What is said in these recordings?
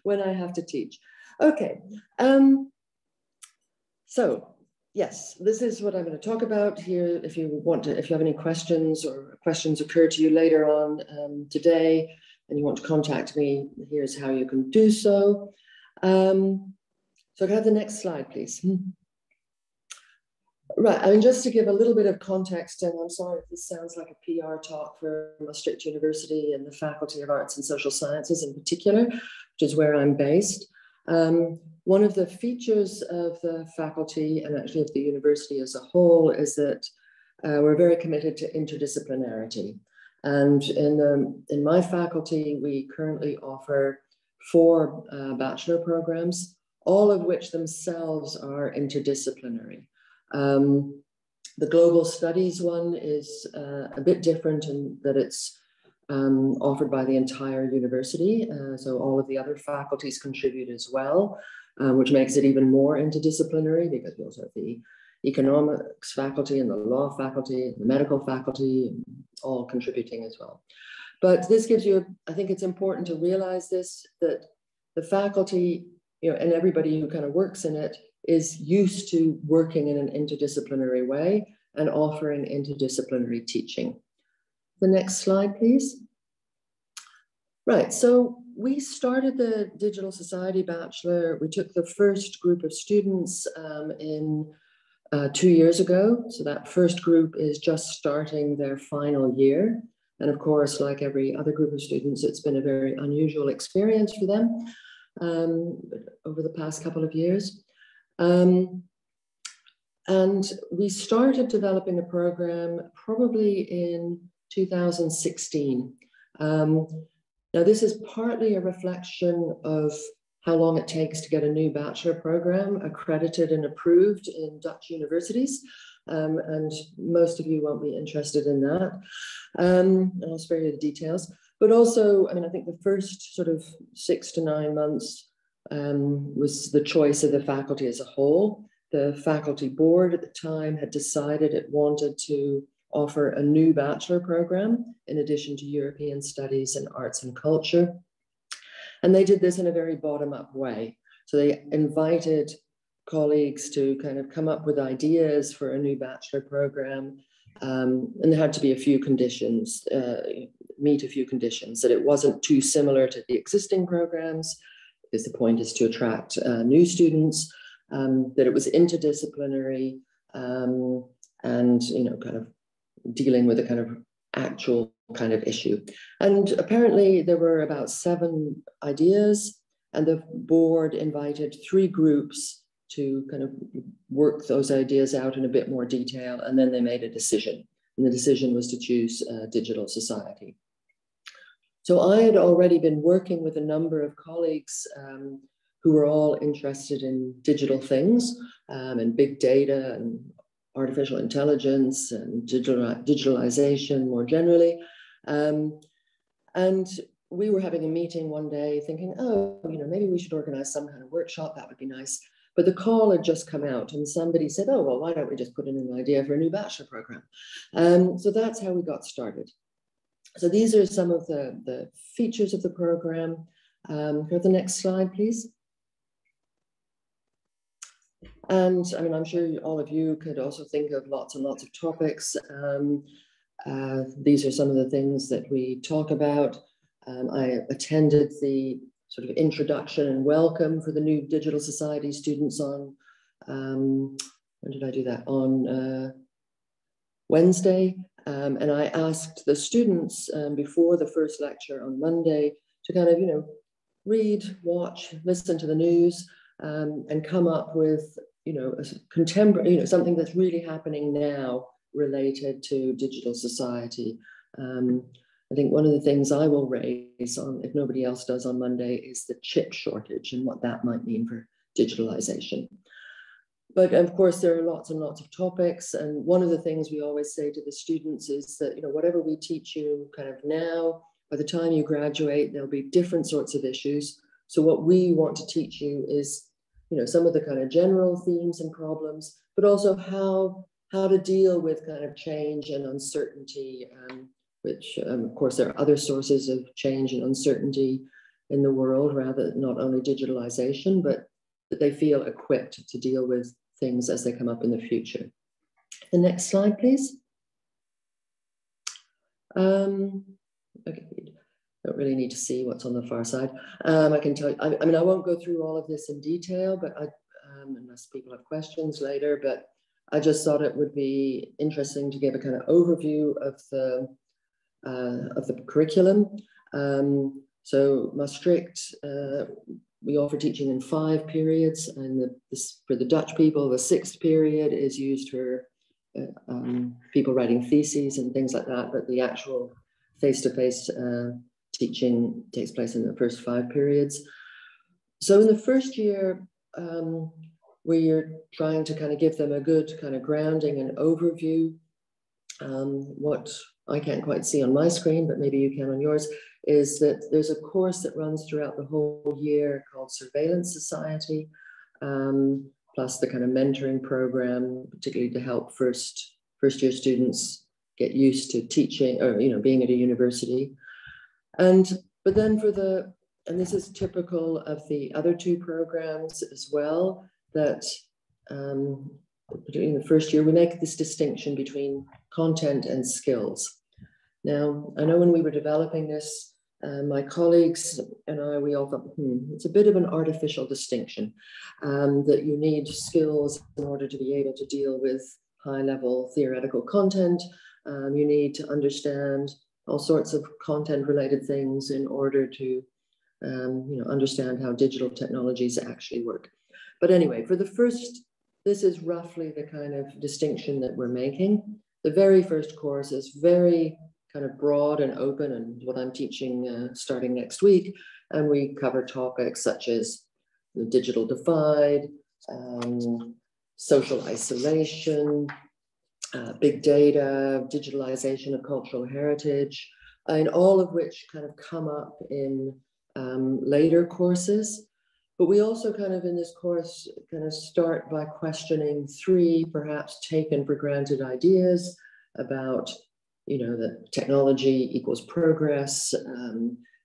when I have to teach. Okay, so yes, this is what I'm going to talk about here. If you have any questions or questions occur to you later on today, and you want to contact me, here's how you can do so. So can I have the next slide, please? Right, I mean, just to give a little bit of context, and I'm sorry if this sounds like a PR talk for Maastricht University and the Faculty of Arts and Social Sciences in particular, which is where I'm based. One of the features of the faculty, and actually of the university as a whole, is that we're very committed to interdisciplinarity. And in my faculty, we currently offer 4 bachelor programs, all of which themselves are interdisciplinary. The global studies one is a bit different in that it's offered by the entire university. So all of the other faculties contribute as well, which makes it even more interdisciplinary because we also have the economics faculty and the law faculty, the medical faculty, all contributing as well. But this gives you, I think it's important to realize this, that the faculty, and everybody who kind of works in it is used to working in an interdisciplinary way and offering interdisciplinary teaching. The next slide, please. Right, so we started the Digital Society Bachelor. We took the first group of students in 2 years ago. So that first group is just starting their final year. And of course, like every other group of students, it's been a very unusual experience for them over the past couple of years. And we started developing a program probably in 2016. Now, this is partly a reflection of how long it takes to get a new bachelor program accredited and approved in Dutch universities. And most of you won't be interested in that. And I'll spare you the details. But also, I mean, I think the first sort of 6 to 9 months was the choice of the faculty as a whole. The faculty board at the time had decided it wanted to offer a new bachelor program in addition to European studies and arts and culture. And they did this in a very bottom-up way. So they invited colleagues to kind of come up with ideas for a new bachelor program. And there had to be a few conditions, meet a few conditions, that it wasn't too similar to the existing programs, because the point is to attract new students, that it was interdisciplinary, and, kind of dealing with a kind of actual kind of issue. And apparently there were about 7 ideas, and the board invited 3 groups to kind of work those ideas out in a bit more detail, and then they made a decision. And the decision was to choose Digital Society. So I had already been working with a number of colleagues who were all interested in digital things and big data and artificial intelligence and digitalization more generally. And we were having a meeting one day thinking, oh, maybe we should organize some kind of workshop, that would be nice. But the call had just come out and somebody said, oh, well, why don't we just put in an idea for a new bachelor program? So that's how we got started. So these are some of the features of the program. Go to the next slide, please. And I mean, I'm sure all of you could also think of lots and lots of topics. These are some of the things that we talk about. I attended the sort of introduction and welcome for the new Digital Society students on, when did I do that? On Wednesday. And I asked the students before the first lecture on Monday to kind of, read, watch, listen to the news, and come up with, a contemporary, something that's really happening now related to digital society. I think one of the things I will raise on, if nobody else does on Monday, is the chip shortage and what that might mean for digitalization. But of course, there are lots and lots of topics. And one of the things we always say to the students is that, whatever we teach you kind of now, by the time you graduate, there'll be different sorts of issues. So what we want to teach you is, some of the kind of general themes and problems, but also how to deal with kind of change and uncertainty, which of course there are other sources of change and uncertainty, in the world, rather not only digitalization, but that they feel equipped to deal with things as they come up in the future. The next slide, please. Okay, don't really need to see what's on the far side. I can tell you, I mean, I won't go through all of this in detail, but unless people have questions later, but I just thought it would be interesting to give a kind of overview of the curriculum. So Maastricht, we offer teaching in 5 periods, and for the Dutch people, the 6th period is used for people writing theses and things like that, but the actual face-to-face teaching takes place in the first 5 periods. So in the first year, we're trying to kind of give them a good kind of grounding and overview. What I can't quite see on my screen, but maybe you can on yours, is that there's a course that runs throughout the whole year called Surveillance Society, plus the kind of mentoring program, particularly to help first year students get used to teaching or, you know, being at a university. But then and this is typical of the other 2 programs as well, that particularly in the first year, we make this distinction between content and skills. Now, I know when we were developing this, my colleagues and I, we all thought, it's a bit of an artificial distinction, that you need skills in order to be able to deal with high-level theoretical content. You need to understand all sorts of content-related things in order to, you know, understand how digital technologies actually work. But anyway, for the first, this is roughly the kind of distinction that we're making. The very first course is very kind of broad and open, and what I'm teaching starting next week. And we cover topics such as the digital divide, social isolation, big data, digitalization of cultural heritage, and all of which kind of come up in later courses. But we also kind of in this course kind of start by questioning 3 perhaps taken for granted ideas about, you know, that technology equals progress,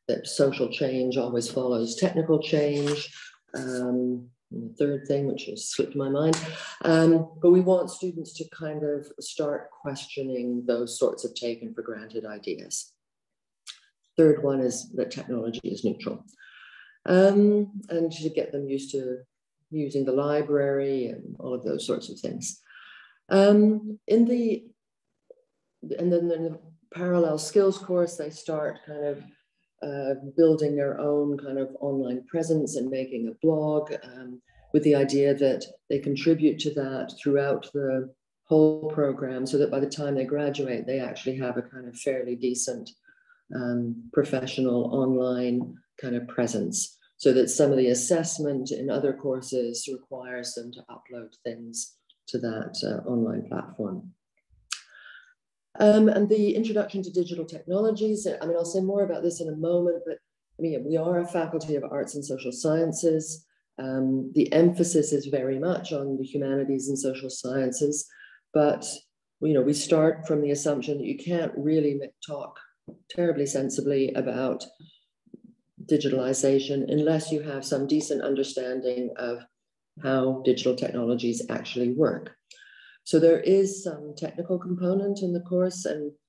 that social change always follows technical change. The third thing, which has slipped my mind, but we want students to kind of start questioning those sorts of taken for granted ideas. Third one is that technology is neutral. And to get them used to using the library and all of those sorts of things. And then in the parallel skills course, they start kind of building their own kind of online presence and making a blog, with the idea that they contribute to that throughout the whole program, so that by the time they graduate, they actually have a kind of fairly decent professional online kind of presence, so that some of the assessment in other courses requires them to upload things to that online platform. And the introduction to digital technologies, I mean, I'll say more about this in a moment, but I mean, we are a faculty of arts and social sciences. The emphasis is very much on the humanities and social sciences, but you know, we start from the assumption that you can't really talk terribly sensibly about digitalization unless you have some decent understanding of how digital technologies actually work. So there is some technical component in the course,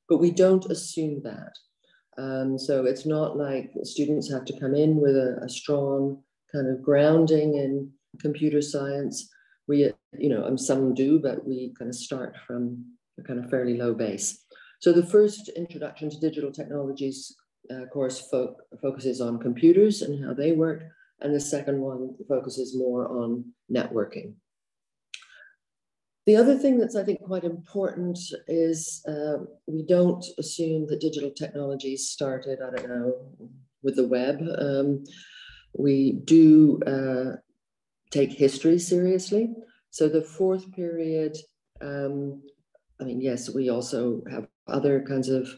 but we don't assume that. So it's not like students have to come in with a strong kind of grounding in computer science. We, you know, some do, but we kind of start from a kind of fairly low base. So the first introduction to digital technologies course focuses on computers and how they work, and the second one focuses more on networking. The other thing that's, I think, quite important is we don't assume that digital technologies started, I don't know, with the web. We do take history seriously. So the 4th period, I mean, yes, we also have other kinds of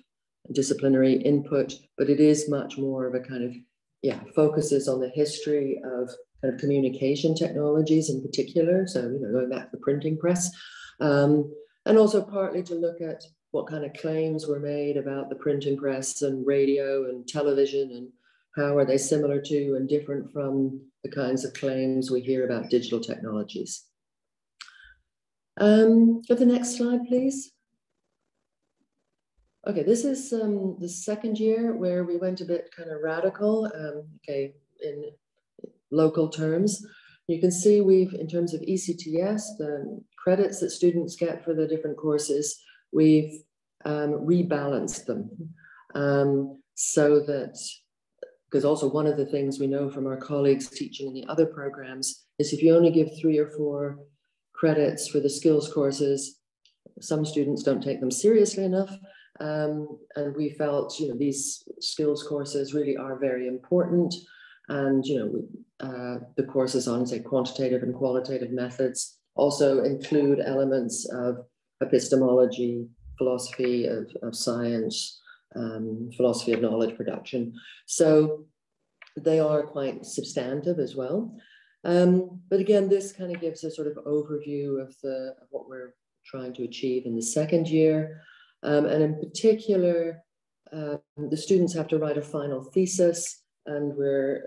disciplinary input, but it is much more of a kind of, focuses on the history of kind of communication technologies in particular. So, you know, going back to the printing press, and also partly to look at what kind of claims were made about the printing press and radio and television and how are they similar to and different from the kinds of claims we hear about digital technologies. Go to the next slide, please. Okay, this is the second year where we went a bit kind of radical, okay, in local terms. You can see we've, in terms of ECTS, the credits that students get for the different courses, we've rebalanced them so that, because also one of the things we know from our colleagues teaching in the other programs is if you only give 3 or 4 credits for the skills courses, some students don't take them seriously enough. And we felt, you know, these skills courses really are very important. And, you know, the courses on, say, quantitative and qualitative methods also include elements of epistemology, philosophy of science, philosophy of knowledge production. So they are quite substantive as well. But again, this kind of gives a sort of overview of what we're trying to achieve in the second year. And in particular, the students have to write a final thesis, and we're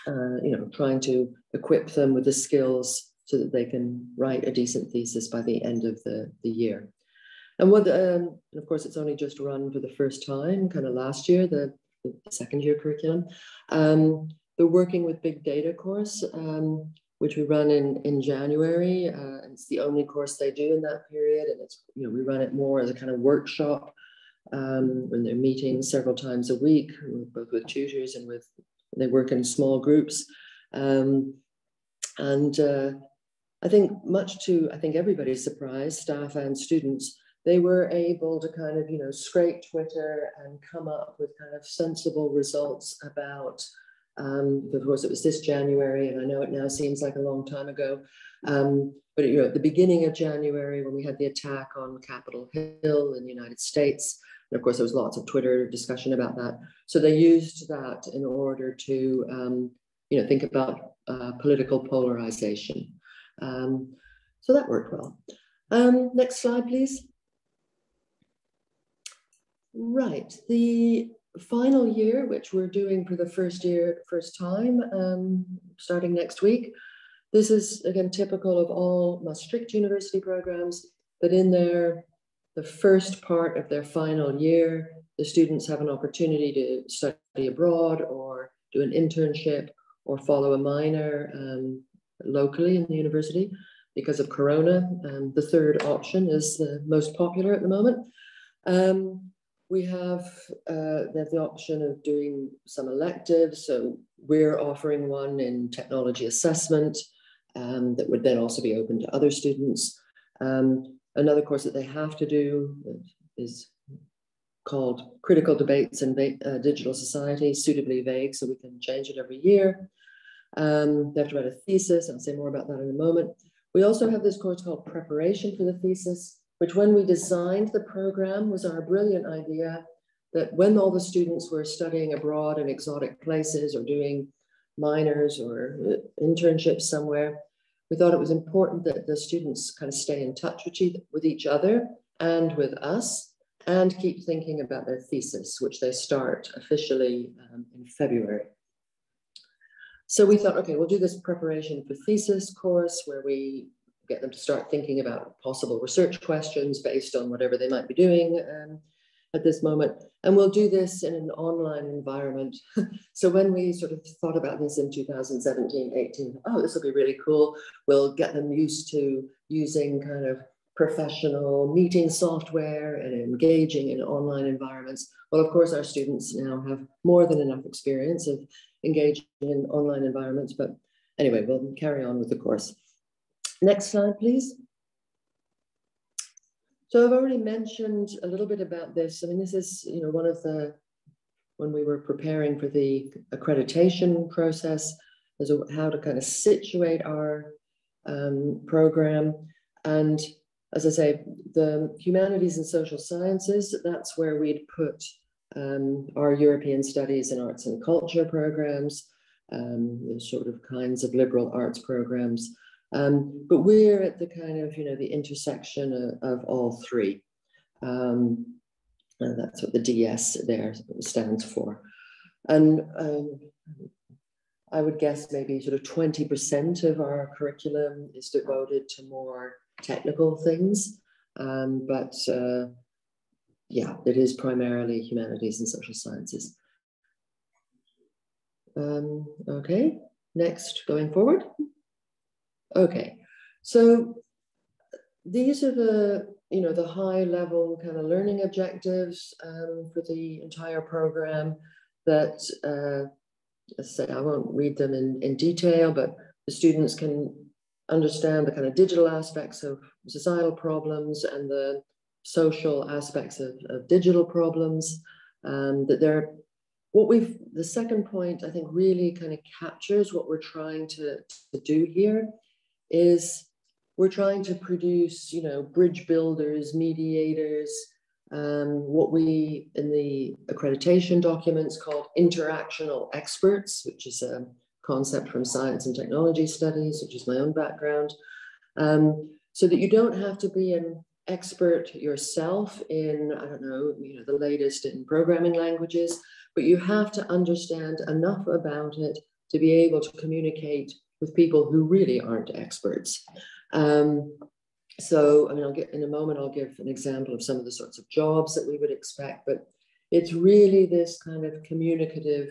you know, trying to equip them with the skills so that they can write a decent thesis by the end of the year. And what, and of course, it's only just run for the first time, kind of last year, the second year curriculum. The Working with Big Data course, which we run in January. And it's the only course they do in that period. And it's, you know, we run it more as a kind of workshop when they're meeting several times a week, both with tutors and with, they work in small groups. I think much to, I think everybody's surprise, staff and students, they were able to kind of, you know, scrape Twitter and come up with kind of sensible results about, of course it was this January, and I know it now seems like a long time ago, but you know, at the beginning of January when we had the attack on Capitol Hill in the United States, and of course there was lots of Twitter discussion about that. So they used that in order to, you know, think about political polarization. So that worked well. Next slide, please. Right, the final year, which we're doing for the first time, starting next week. This is, again, typical of all Maastricht University programs, that in the first part of their final year, the students have an opportunity to study abroad or do an internship or follow a minor locally in the university. Because of Corona, the third option is the most popular at the moment. We have the option of doing some electives. So we're offering one in technology assessment that would then also be open to other students. Another course that they have to do is called Critical Debates in Digital Society, suitably vague, so we can change it every year. They have to write a thesis. I'll say more about that in a moment. We also have this course called Preparation for the Thesis, which when we designed the program was our brilliant idea that when all the students were studying abroad in exotic places or doing minors or internships somewhere, we thought it was important that the students kind of stay in touch with each other and with us and keep thinking about their thesis, which they start officially in February. So we thought, okay, we'll do this preparation for thesis course where we get them to start thinking about possible research questions based on whatever they might be doing at this moment. And we'll do this in an online environment. So when we sort of thought about this in 2017, 18, oh, this will be really cool. We'll get them used to using kind of professional meeting software and engaging in online environments. Well, of course, our students now have more than enough experience of engaging in online environments, but anyway, we'll carry on with the course. Next slide, please. So I've already mentioned a little bit about this. I mean, this is, you know, one of the, when we were preparing for the accreditation process, as how to kind of situate our program. And as I say, the humanities and social sciences, that's where we'd put our European studies and arts and culture programs, sort of kinds of liberal arts programs. But we're at the kind of, you know, the intersection of all three. And that's what the DS there stands for. And I would guess maybe sort of 20% of our curriculum is devoted to more technical things. Yeah, it is primarily humanities and social sciences. Okay, next, going forward. Okay, so these are the, the high level kind of learning objectives for the entire program that, let's say, I won't read them in detail, but the students can understand the kind of digital aspects of societal problems and the social aspects of digital problems. The second point, I think, really kind of captures what we're trying to do here is we're trying to produce, bridge builders, mediators, what we in the accreditation documents called interactional experts, which is a concept from science and technology studies, which is my own background, so that you don't have to be an expert yourself in, I don't know, the latest in programming languages, but you have to understand enough about it to be able to communicate with people who really aren't experts. So, in a moment, I'll give an example of some of the sorts of jobs that we would expect, but it's really this kind of communicative,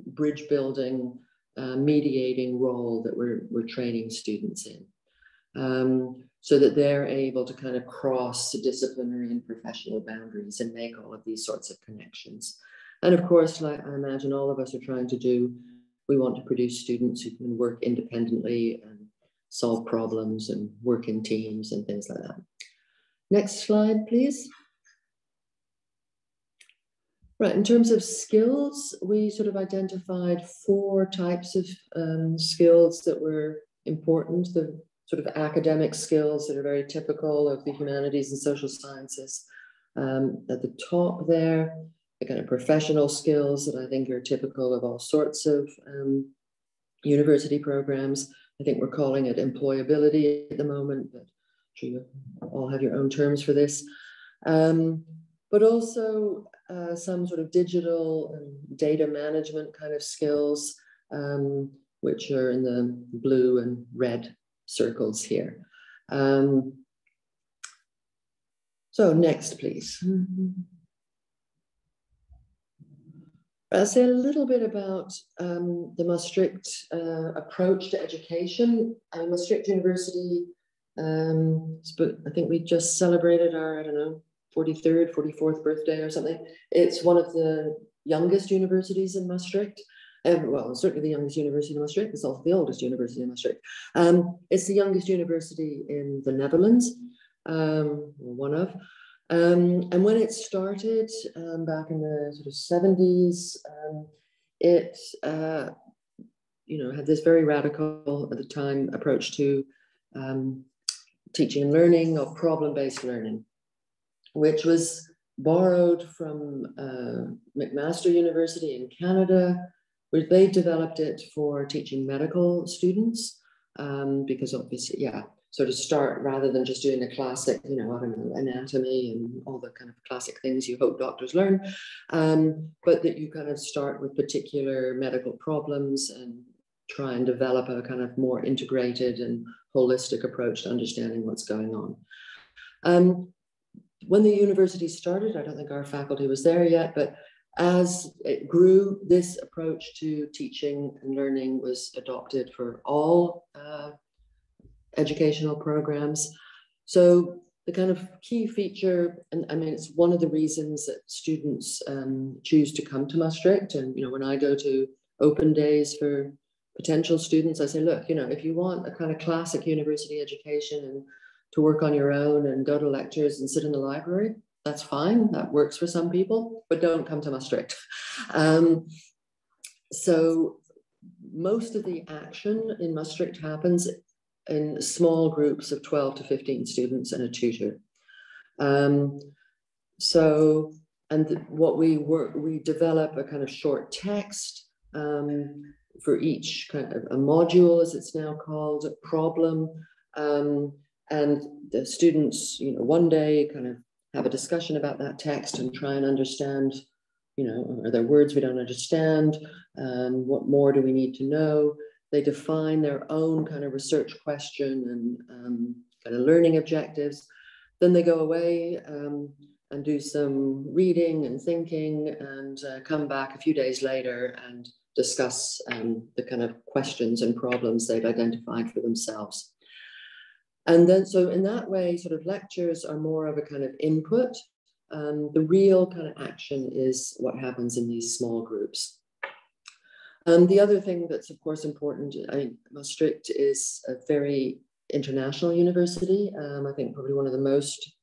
bridge building, mediating role that we're training students in, so that they're able to kind of cross disciplinary and professional boundaries and make all of these sorts of connections. And of course, like I imagine all of us are trying to do, we want to produce students who can work independently and solve problems and work in teams and things like that. Next slide, please. Right, in terms of skills, we sort of identified 4 types of skills that were important. The sort of academic skills that are very typical of the humanities and social sciences. At the top there, the kind of professional skills that I think are typical of all sorts of university programs. I think we're calling it employability at the moment, but I'm sure you all have your own terms for this. But also some sort of digital and data management kind of skills, which are in the blue and red circles here. So next, please. I'll say a little bit about the Maastricht approach to education. Maastricht University, I think we just celebrated our, I don't know, 43rd, 44th birthday or something. It's one of the youngest universities in Maastricht. Well, certainly the youngest university in Maastricht. It's also the oldest university in Maastricht. It's the youngest university in the Netherlands, one of. And when it started back in the sort of 70s, it had this very radical at the time approach to teaching and learning, of problem-based learning, which was borrowed from McMaster University in Canada, where they developed it for teaching medical students, because obviously, yeah, sort of start rather than just doing the classic, I don't know, anatomy and all the kind of classic things you hope doctors learn, but that you kind of start with particular medical problems and try and develop a kind of more integrated and holistic approach to understanding what's going on. When the university started, I don't think our faculty was there yet, but as it grew, this approach to teaching and learning was adopted for all educational programs. So the kind of key feature, and I mean, it's one of the reasons that students choose to come to Maastricht. And, when I go to open days for potential students, I say, look, if you want a kind of classic university education and to work on your own and go to lectures and sit in the library, that's fine. That works for some people, but don't come to Maastricht. So most of the action in Maastricht happens in small groups of 12 to 15 students and a tutor. We develop a kind of short text for each kind of a module, as it's now called, a problem. And the students, one day kind of have a discussion about that text and try and understand you know, are there words we don't understand? What more do we need to know? They define their own kind of research question and kind of learning objectives. Then they go away and do some reading and thinking and come back a few days later and discuss the kind of questions and problems they've identified for themselves. And then, so in that way, sort of lectures are more of a kind of input. The real kind of action is what happens in these small groups. The other thing that's of course important, I mean, Maastricht is a very international university. I think probably one of the most,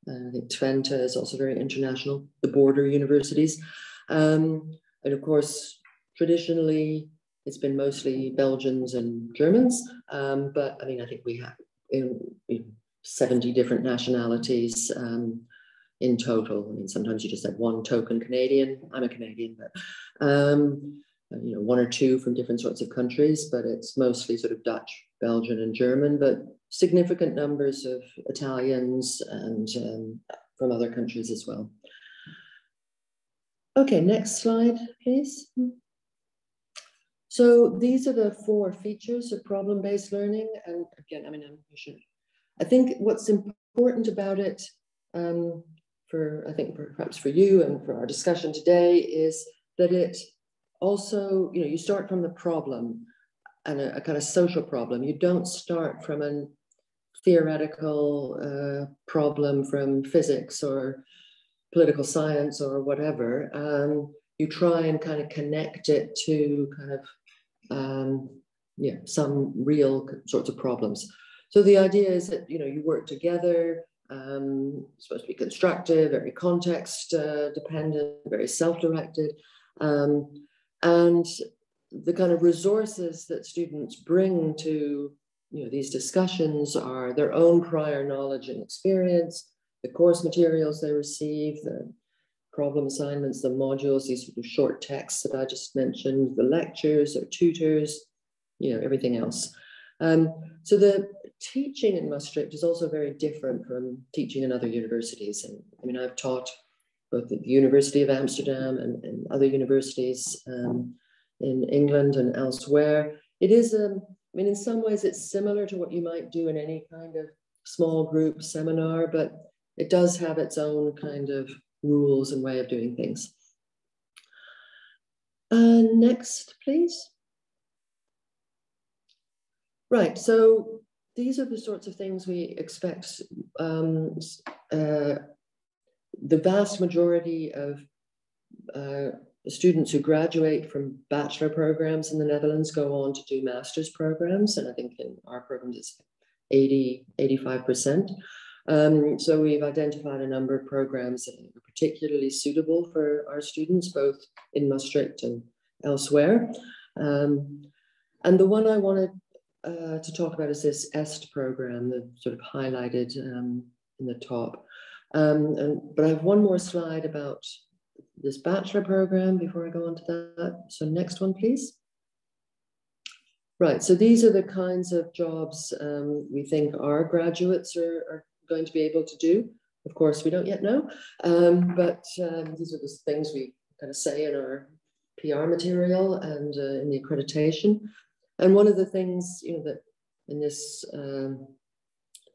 I think Twente is also very international, the border universities. And of course, traditionally, it's been mostly Belgians and Germans, but I mean, I think we have in 70 different nationalities in total. I mean, sometimes you just have one token Canadian. I'm a Canadian, but you know, one or two from different sorts of countries, but it's mostly sort of Dutch, Belgian, and German, but significant numbers of Italians and from other countries as well. Okay, next slide, please. So these are the 4 features of problem-based learning. And again, I mean, I think what's important about it, I think perhaps for you and for our discussion today, is that it also, you know, you start from the problem and a kind of social problem. You don't start from a theoretical problem from physics or political science or whatever. You try and kind of connect it to kind of, some real sorts of problems. So the idea is that, you know, you work together. It's supposed to be constructive, very context dependent, very self-directed. And the kind of resources that students bring to, you know, these discussions are their own prior knowledge and experience, the course materials they receive, the problem assignments, the modules, these sort of short texts that I just mentioned, the lectures or tutors, you know, everything else. So the teaching in Maastricht is also very different from teaching in other universities. And I mean, I've taught both at the University of Amsterdam and other universities in England and elsewhere. It is, I mean, in some ways it's similar to what you might do in any kind of small group seminar, but it does have its own kind of rules and way of doing things. Next, please. Right, so these are the sorts of things we expect. The vast majority of students who graduate from bachelor programs in the Netherlands go on to do master's programs. And I think in our programs it's 85%. So we've identified a number of programs that are particularly suitable for our students, both in Maastricht and elsewhere. And the one I wanted to talk about is this EST program, the sort of highlighted in the top. But I have one more slide about this bachelor program before I go on to that. So next one, please. Right, so these are the kinds of jobs we think our graduates are going to be able to do. Of course, we don't yet know, but these are the things we kind of say in our PR material and in the accreditation. And one of the things, you know, that in this,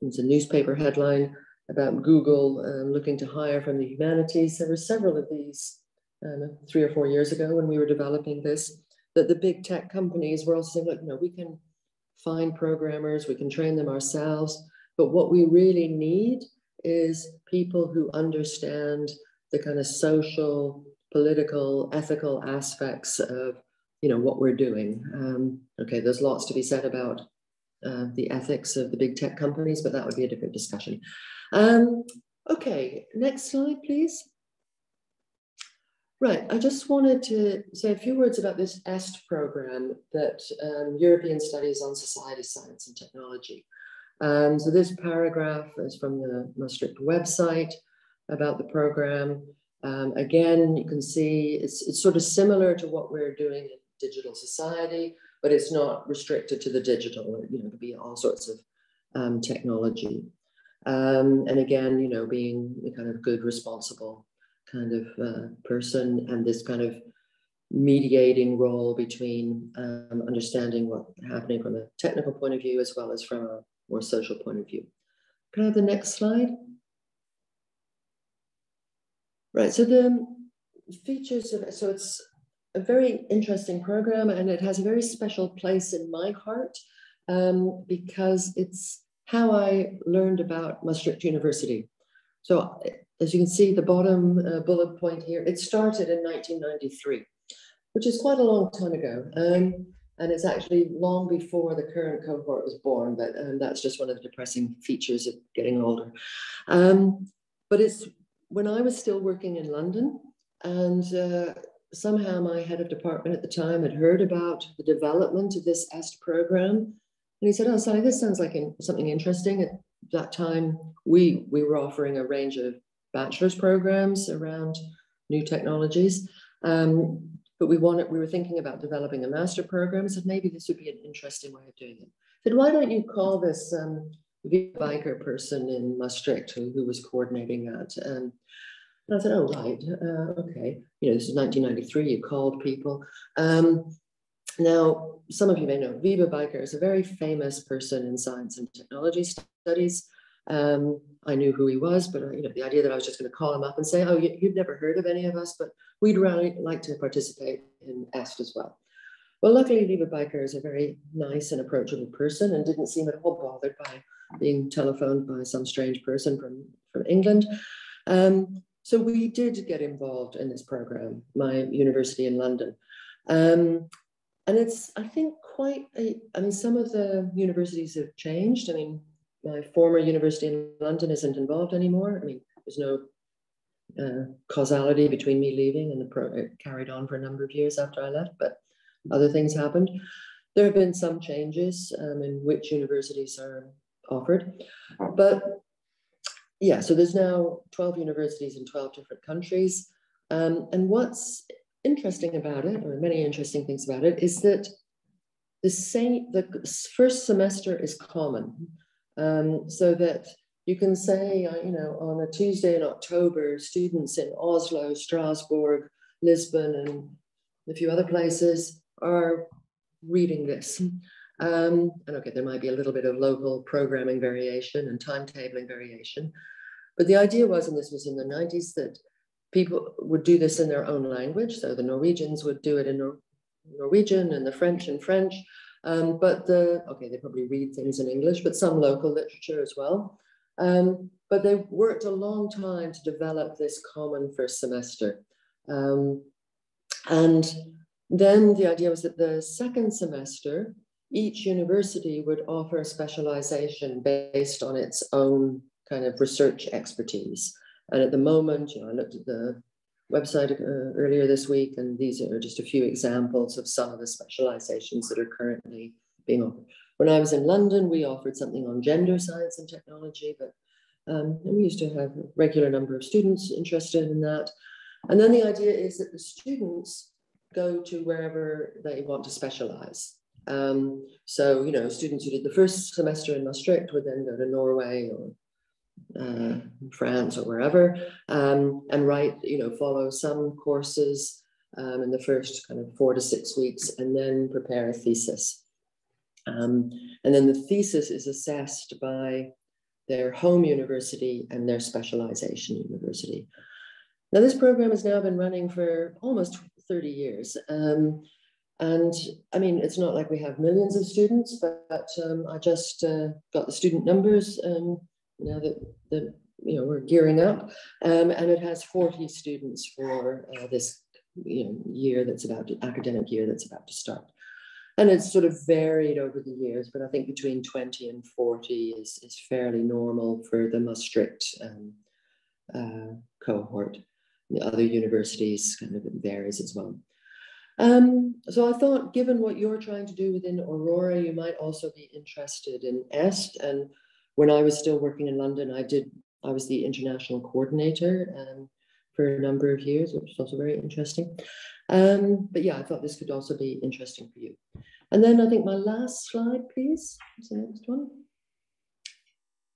it's a newspaper headline about Google looking to hire from the humanities. There were several of these 3 or 4 years ago when we were developing this, that the big tech companies were also saying, look, you know, we can find programmers, we can train them ourselves, but what we really need is people who understand the kind of social, political, ethical aspects of, you know, what we're doing. Okay, there's lots to be said about the ethics of the big tech companies, but that would be a different discussion. Okay, next slide, please. Right, I just wanted to say a few words about this EST program, that European Studies on Society, Science and Technology. So this paragraph is from the Maastricht website about the program. Again, you can see it's sort of similar to what we're doing in digital society, but it's not restricted to the digital. You know, it could be all sorts of technology. And again, you know, being the kind of good, responsible kind of person, and this kind of mediating role between understanding what's happening from a technical point of view as well as from a more social point of view. Can I have the next slide? Right, so the features of it, so it's a very interesting program, and it has a very special place in my heart because it's how I learned about Maastricht University. So as you can see, the bottom bullet point here, it started in 1993, which is quite a long time ago. And it's actually long before the current cohort was born, but that's just one of the depressing features of getting older. But it's when I was still working in London, and somehow my head of department at the time had heard about the development of this EST program. And he said, oh, Sally, this sounds like something interesting. At that time, we were offering a range of bachelor's programs around new technologies. But we were thinking about developing a master program, so maybe this would be an interesting way of doing it. I said, why don't you call this Wyatt biker person in Maastricht who was coordinating that? And I said, oh, right, okay. You know, this is 1993, you called people. Now, some of you may know, Wyatt biker is a very famous person in science and technology studies. I knew who he was, but you know, the idea that I was just going to call him up and say, oh, you've never heard of any of us, but we'd really like to participate in EST as well. Well, luckily, Wyatt biker is a very nice and approachable person and didn't seem at all bothered by being telephoned by some strange person from England. So we did get involved in this program, my university in London. And it's, I think, I mean, some of the universities have changed. I mean, my former university in London isn't involved anymore. I mean, there's no causality between me leaving and the program carried on for a number of years after I left, but other things happened. There have been some changes in which universities are offered, but yeah, so there's now 12 universities in 12 different countries. And what's interesting about it, or many interesting things about it, is that the first semester is common. So that you can say, you know, on a Tuesday in October, students in Oslo, Strasbourg, Lisbon, and a few other places are reading this. And okay, there might be a little bit of local programming variation and timetabling variation. But the idea was, and this was in the 90s, that people would do this in their own language. So the Norwegians would do it in Norwegian and the French in French. But they probably read things in English, but some local literature as well. But they worked a long time to develop this common first semester. And then the idea was that the second semester, each university would offer a specialization based on its own kind of research expertise. And at the moment, you know, I looked at the website earlier this week, and these are just a few examples of some of the specializations that are currently being offered. When I was in London, we offered something on gender science and technology, but we used to have a regular number of students interested in that. And then the idea is that the students go to wherever they want to specialize. So, you know, students who did the first semester in Maastricht would then go to Norway or France or wherever, and follow some courses in the first kind of 4 to 6 weeks, and then prepare a thesis. And then the thesis is assessed by their home university and their specialization university. Now, this program has now been running for almost 30 years. And I mean, it's not like we have millions of students, but I just got the student numbers now that we're gearing up, and it has 40 students for this year that's academic year that's about to start. And it's sort of varied over the years, but I think between 20 and 40 is fairly normal for the Maastricht cohort. The other universities kind of varies as well. So I thought, given what you're trying to do within Aurora, you might also be interested in EST. And when I was still working in London, I was the international coordinator for a number of years, which was also very interesting. But yeah, I thought this could also be interesting for you. And then I think my last slide, please. What's the next one?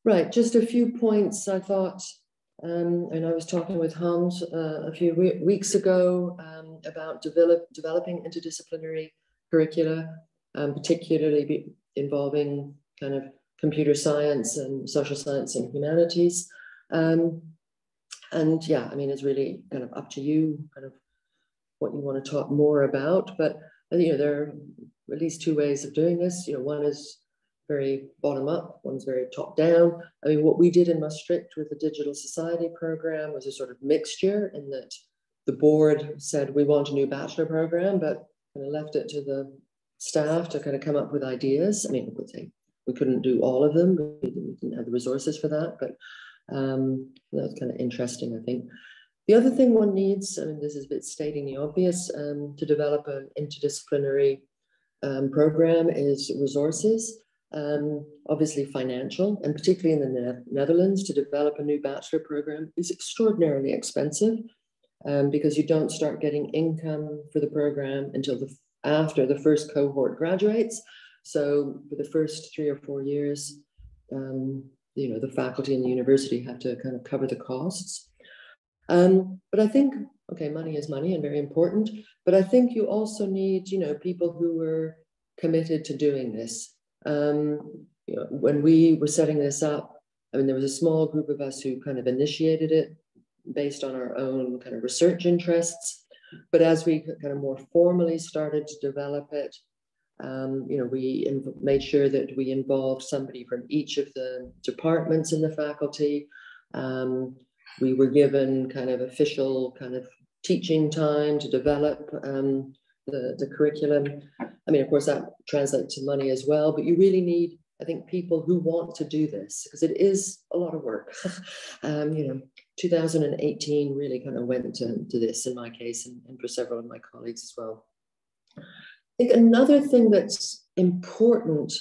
Right, just a few points I thought And I was talking with Hans a few weeks ago about developing interdisciplinary curricula, particularly involving kind of computer science and social science and humanities. And yeah, I mean, it's really kind of up to you, kind of what you want to talk more about. But there are at least two ways of doing this. One is very bottom up, one's very top down. I mean, what we did in Maastricht with the Digital Society program was a sort of mixture, in that the board said we want a new bachelor program, but kind of left it to the staff to kind of come up with ideas. I mean, we couldn't do all of them. We didn't have the resources for that, but that's kind of interesting, I think. The other thing one needs, I mean, this is a bit stating the obvious, to develop an interdisciplinary program is resources. Obviously financial, and particularly in the Netherlands, to develop a new bachelor program is extraordinarily expensive, because you don't start getting income for the program until after the first cohort graduates. So for the first 3 or 4 years, the faculty and the university have to kind of cover the costs. But I think, okay, money is money and very important, but I think you also need, people who are committed to doing this. When we were setting this up, I mean, there was a small group of us who kind of initiated it based on our own kind of research interests. But as we kind of more formally started to develop it, we made sure that we involved somebody from each of the departments in the faculty. We were given kind of official kind of teaching time to develop the curriculum. I mean, of course, that translates to money as well, but you really need, I think, people who want to do this, because it is a lot of work. 2018 really kind of went to this in my case, and for several of my colleagues as well. I think another thing that's important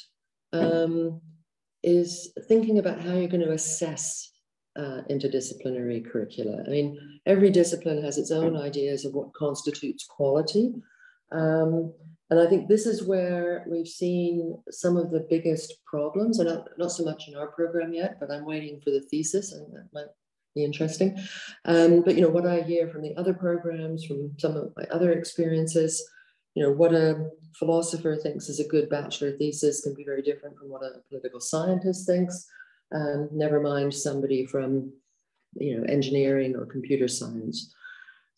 is thinking about how you're going to assess interdisciplinary curricula. I mean, every discipline has its own ideas of what constitutes quality. And I think this is where we've seen some of the biggest problems, and not so much in our program yet, but I'm waiting for the thesis, and that might be interesting. But what I hear from the other programs, from some of my other experiences, what a philosopher thinks is a good bachelor thesis can be very different from what a political scientist thinks. Never mind somebody from, engineering or computer science.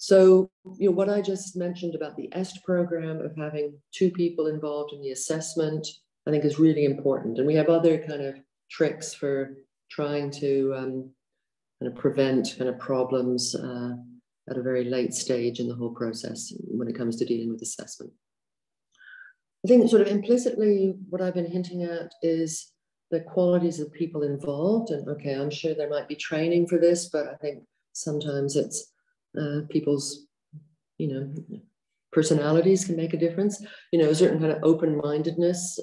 So, what I just mentioned about the EST program of having 2 people involved in the assessment, I think is really important. And we have other kind of tricks for trying to kind of prevent kind of problems at a very late stage in the whole process when it comes to dealing with assessment. I think sort of implicitly what I've been hinting at is the qualities of people involved. And okay, I'm sure there might be training for this, but I think sometimes it's people's, personalities can make a difference. A certain kind of open-mindedness,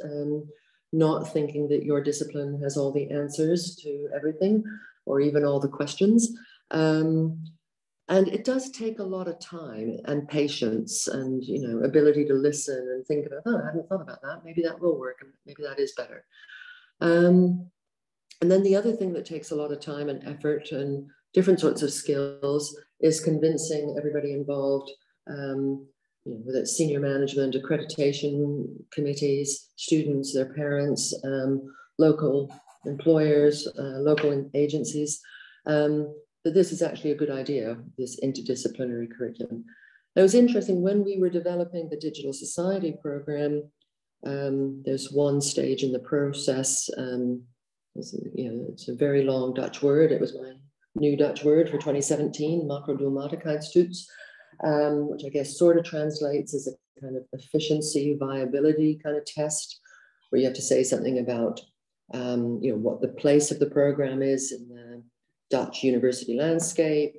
not thinking that your discipline has all the answers to everything or even all the questions. And it does take a lot of time and patience and, ability to listen and think about, oh, I hadn't thought about that. Maybe that will work, and maybe that is better. And then the other thing that takes a lot of time and effort and different sorts of skills is convincing everybody involved, whether it's senior management, accreditation committees, students, their parents, local employers, local agencies, that this is actually a good idea, this interdisciplinary curriculum. It was interesting, when we were developing the Digital Society program, there's one stage in the process, it's a very long Dutch word. It was my new Dutch word for 2017, macrodoelmatigheidstoets, which I guess sort of translates as a kind of efficiency, viability kind of test, where you have to say something about, what the place of the program is in the Dutch university landscape,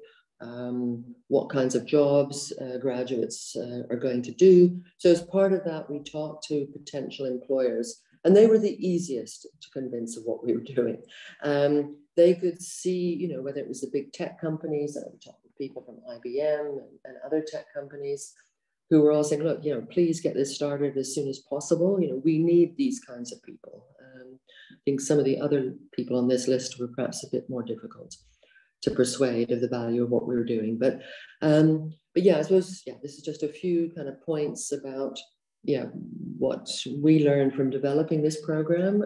what kinds of jobs graduates are going to do. So as part of that, we talked to potential employers, and they were the easiest to convince of what we were doing. They could see, whether it was the big tech companies, we talked with people from IBM and other tech companies who were all saying, look, please get this started as soon as possible. We need these kinds of people. I think some of the other people on this list were perhaps a bit more difficult. to persuade of the value of what we were doing. But yeah, I suppose, yeah, this is just a few kind of points about, yeah, what we learned from developing this program.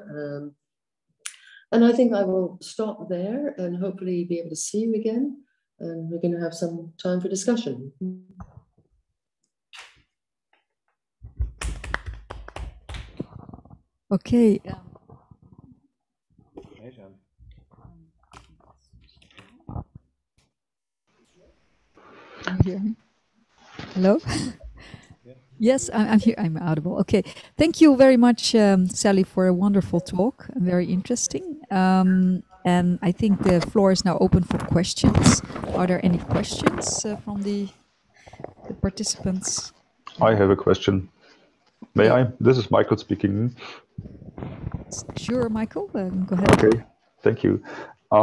And I think I will stop there and hopefully be able to see you again. And we're going to have some time for discussion. Okay. Can you hear me? Hello? Yeah. Yes, I'm here. I'm audible. Okay. Thank you very much, Sally, for a wonderful talk. Very interesting. And I think the floor is now open for questions. Are there any questions from the participants? I have a question. May I? This is Michael speaking. Sure, Michael. Go ahead. Okay, thank you. I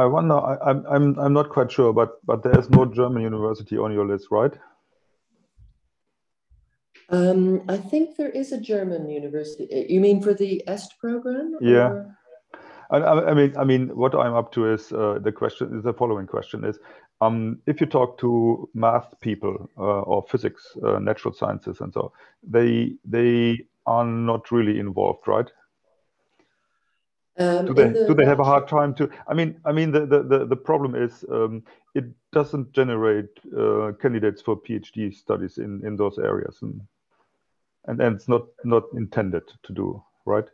wonder. I'm not quite sure, but there is no German university on your list, right? I think there is a German university. You mean for the EST program? Yeah. Or? I mean, what I'm up to is the following question is, if you talk to math people or physics, natural sciences, and so they are not really involved, right? Do they have a hard time to? I mean, the problem is it doesn't generate candidates for PhD studies in those areas, and it's not intended to do, right?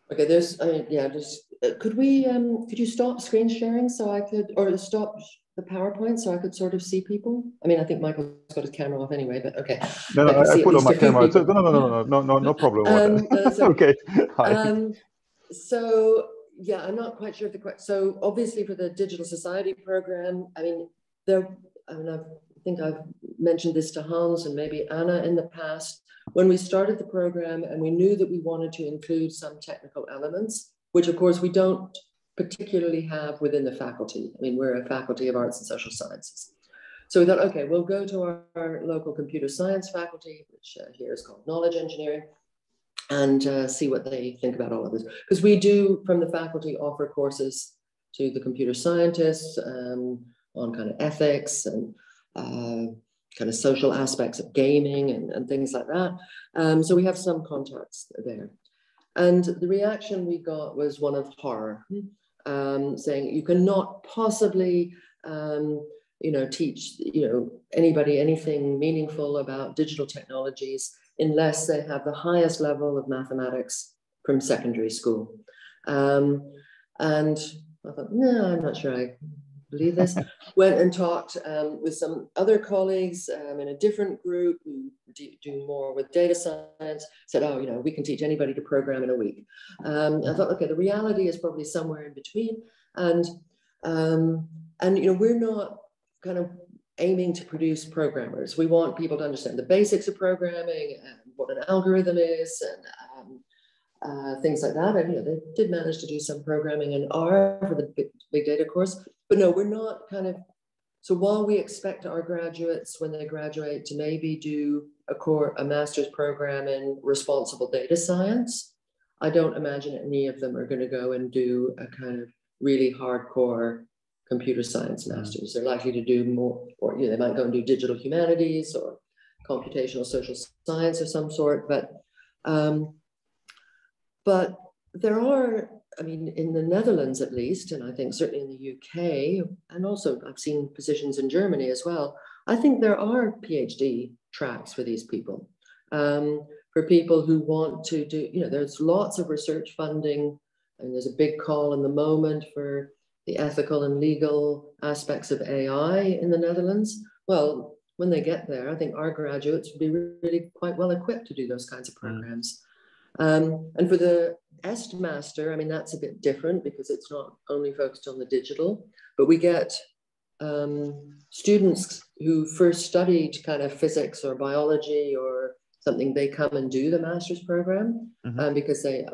Okay, there's yeah. Just could you stop screen sharing so I could, or stop the PowerPoint so I could sort of see people? I mean, I think Michael's got his camera off anyway, but okay. No, I put on my camera. So, no problem. Okay. So yeah, I'm not quite sure if so obviously for the Digital Society program, I mean, I think I've mentioned this to Hans and maybe Anna in the past. When we started the program and we knew that we wanted to include some technical elements, which of course we don't particularly have within the faculty. I mean, we're a faculty of arts and social sciences. So we thought, okay, we'll go to our local computer science faculty, which here is called knowledge engineering, and see what they think about all of this. Because we do, from the faculty, offer courses to the computer scientists on kind of ethics and kind of social aspects of gaming and things like that. So we have some contacts there. And the reaction we got was one of horror, saying you cannot possibly teach anybody anything meaningful about digital technologies unless they have the highest level of mathematics from secondary school. And I thought, no, I'm not sure I believe this. Went and talked with some other colleagues in a different group who do more with data science, said, oh, we can teach anybody to program in a week. I thought, okay, the reality is probably somewhere in between. And we're not kind of aiming to produce programmers. We want people to understand the basics of programming and what an algorithm is and things like that. And they did manage to do some programming in R for the big data course. But no, we're not kind of, so while we expect our graduates when they graduate to maybe do a master's program in responsible data science, I don't imagine any of them are going to go and do a kind of really hardcore computer science masters. They're likely to do more, or they might go and do digital humanities or computational social science of some sort. But there are, I mean, in the Netherlands at least, and I think certainly in the UK, and also I've seen positions in Germany as well, I think there are PhD tracks for these people, for people who want to do, there's lots of research funding, and there's a big call in the moment for the ethical and legal aspects of AI in the Netherlands. Well, when they get there, I think our graduates would be really quite well equipped to do those kinds of programs. And for the EST master, I mean, that's a bit different because it's not only focused on the digital, but we get students who first studied kind of physics or biology or something, they come and do the master's program because they,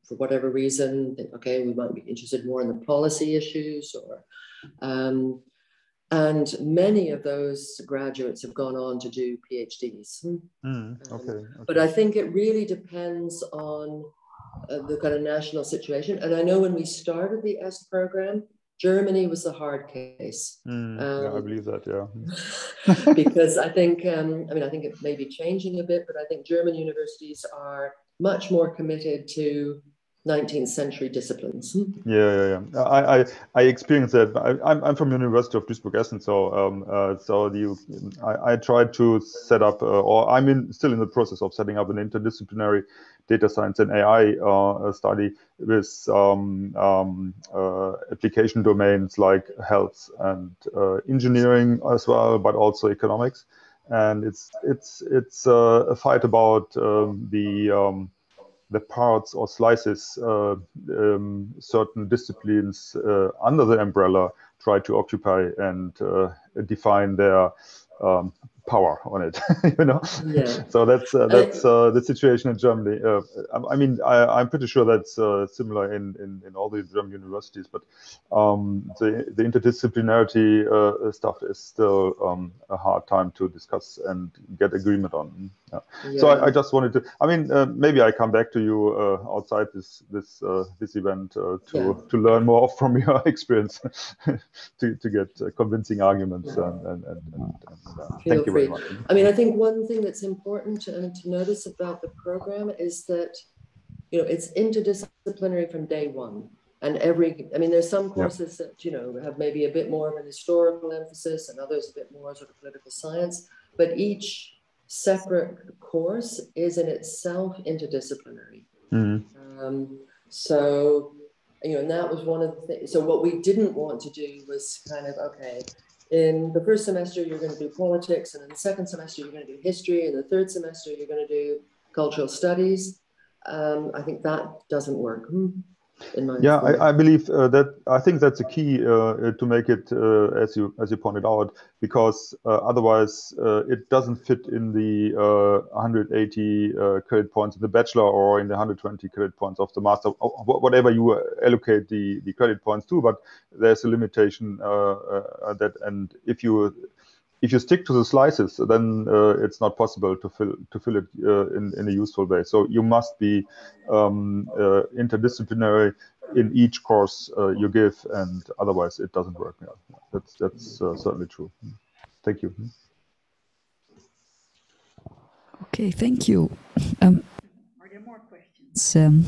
for whatever reason, think, okay, we might be interested more in the policy issues or, and many of those graduates have gone on to do PhDs. Okay. But I think it really depends on the kind of national situation. And I know when we started the EST program, Germany was the hard case. Yeah, I believe that, yeah. Because I think, I mean, I think it may be changing a bit, but I think German universities are much more committed to 19th century disciplines. Yeah. I experienced that. I'm from University of Duisburg-Essen, I tried to set up, or I'm still in the process of setting up an interdisciplinary data science and AI study with application domains like health and engineering as well, but also economics. And it's a fight about the parts or slices certain disciplines under the umbrella try to occupy and define their power on it, you know. Yeah. So that's the situation in Germany. I mean, I'm pretty sure that's similar in all the German universities, but the interdisciplinarity stuff is still a hard time to discuss and get agreement on. Yeah. Yeah. So I just wanted to. I mean, maybe I come back to you outside this event to learn more from your experience to get convincing arguments and thank you very much. I mean, I think one thing that's important to notice about the program is that, you know, it's interdisciplinary from day one. And I mean, there's some courses that, you know, have maybe a bit more of an historical emphasis and others a bit more sort of political science, but each separate course is in itself interdisciplinary. So, you know, and that was one of the things. So what we didn't want to do was kind of, okay, in the first semester, you're going to do politics, and in the second semester, you're going to do history, and the third semester, you're going to do cultural studies. I think that doesn't work. In my experience. I believe that. I think that's a key to make it as you pointed out, because otherwise it doesn't fit in the 180 credit points in the bachelor or in the 120 credit points of the master, whatever you allocate the credit points to. But there's a limitation that, and if you stick to the slices, then it's not possible to fill it in a useful way. So you must be interdisciplinary in each course you give, and otherwise it doesn't work. Yeah. That's certainly true. Thank you. Okay, thank you. Are there more questions? Any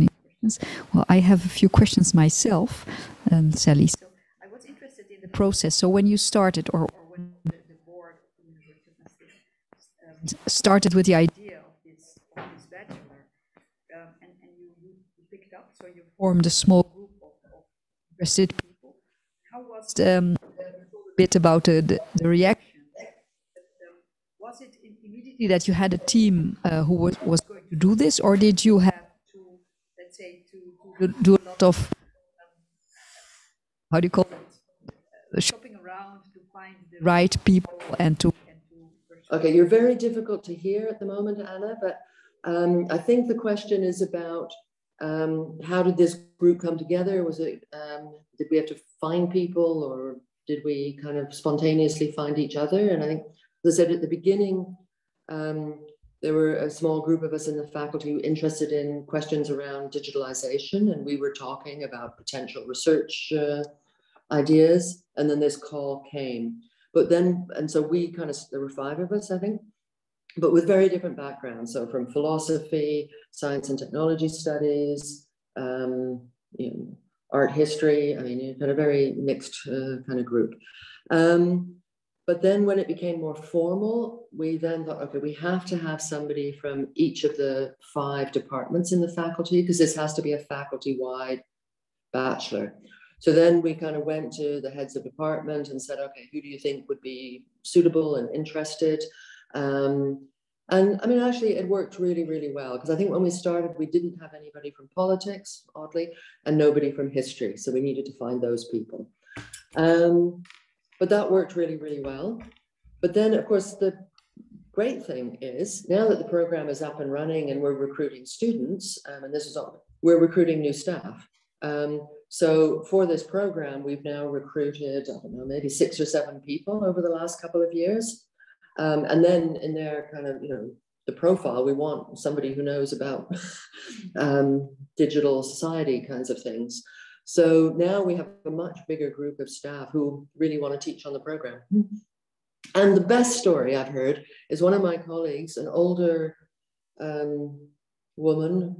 questions? Well, I have a few questions myself, Sally. So I was interested in the process. So when you started, or when the board started with the idea of this bachelor, and you picked up, so you formed a small group of interested people. How was a bit about the reaction? Was it immediately that you had a team who was going to do this, or did you have to, let's say, to do a lot of, how do you call it, shopping around to find the right people and to Okay, you're very difficult to hear at the moment, Anna, but I think the question is about how did this group come together? Was it, did we have to find people, or did we kind of spontaneously find each other? And I think, as I said at the beginning, there were a small group of us in the faculty interested in questions around digitalization, and we were talking about potential research ideas, and then this call came. But then, and so we kind of, there were 5 of us, I think, but with very different backgrounds. So from philosophy, science and technology studies, you know, art history, I mean, kind of very mixed kind of group. But then when it became more formal, we then thought, okay, we have to have somebody from each of the 5 departments in the faculty, because this has to be a faculty-wide bachelor. So then we kind of went to the heads of department and said, okay, who do you think would be suitable and interested? And I mean, actually, it worked really, really well, because I think when we started, we didn't have anybody from politics, oddly, and nobody from history. So we needed to find those people. But that worked really, really well. But then, of course, the great thing is now that the program is up and running and we're recruiting students, and this is all, we're recruiting new staff. So for this program, we've now recruited, I don't know, maybe 6 or 7 people over the last couple of years. And then in their kind of, the profile, we want somebody who knows about digital society kinds of things. So now we have a much bigger group of staff who really want to teach on the program. And the best story I've heard is one of my colleagues, an older woman,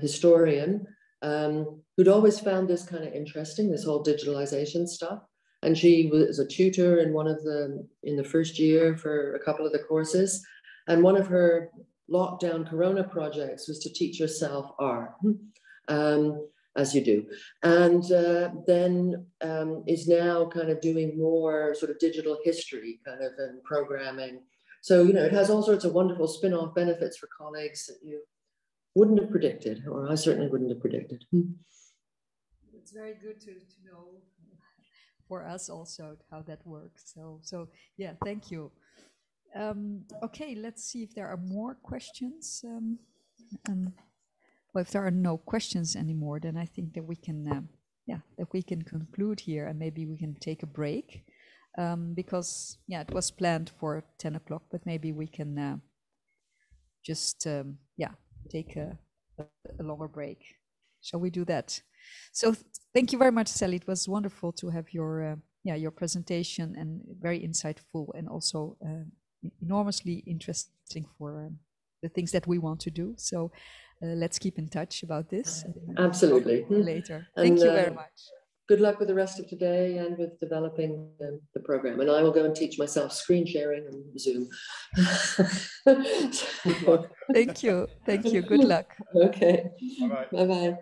historian, who'd always found this kind of interesting, this whole digitalization stuff. And she was a tutor in in the first year for a couple of the courses. And one of her lockdown Corona projects was to teach herself art, as you do. And then is now kind of doing more sort of digital history kind of and programming. So, it has all sorts of wonderful spin-off benefits for colleagues that you wouldn't have predicted, or I certainly wouldn't have predicted. It's very good to know for us also how that works. So yeah, thank you. Okay, let's see if there are more questions. Well, if there are no questions anymore, then I think that we can, that we can conclude here, and maybe we can take a break, because it was planned for 10 o'clock, but maybe we can just take a longer break. Shall we do that? So thank you very much, Sally. It was wonderful to have your presentation, and very insightful, and also enormously interesting for the things that we want to do. So let's keep in touch about this. Absolutely. Later. Thank you very much. Good luck with the rest of today and with developing the program. And I will go and teach myself screen sharing and Zoom. Thank you. Thank you. Good luck. Okay. Bye-bye. Bye-bye.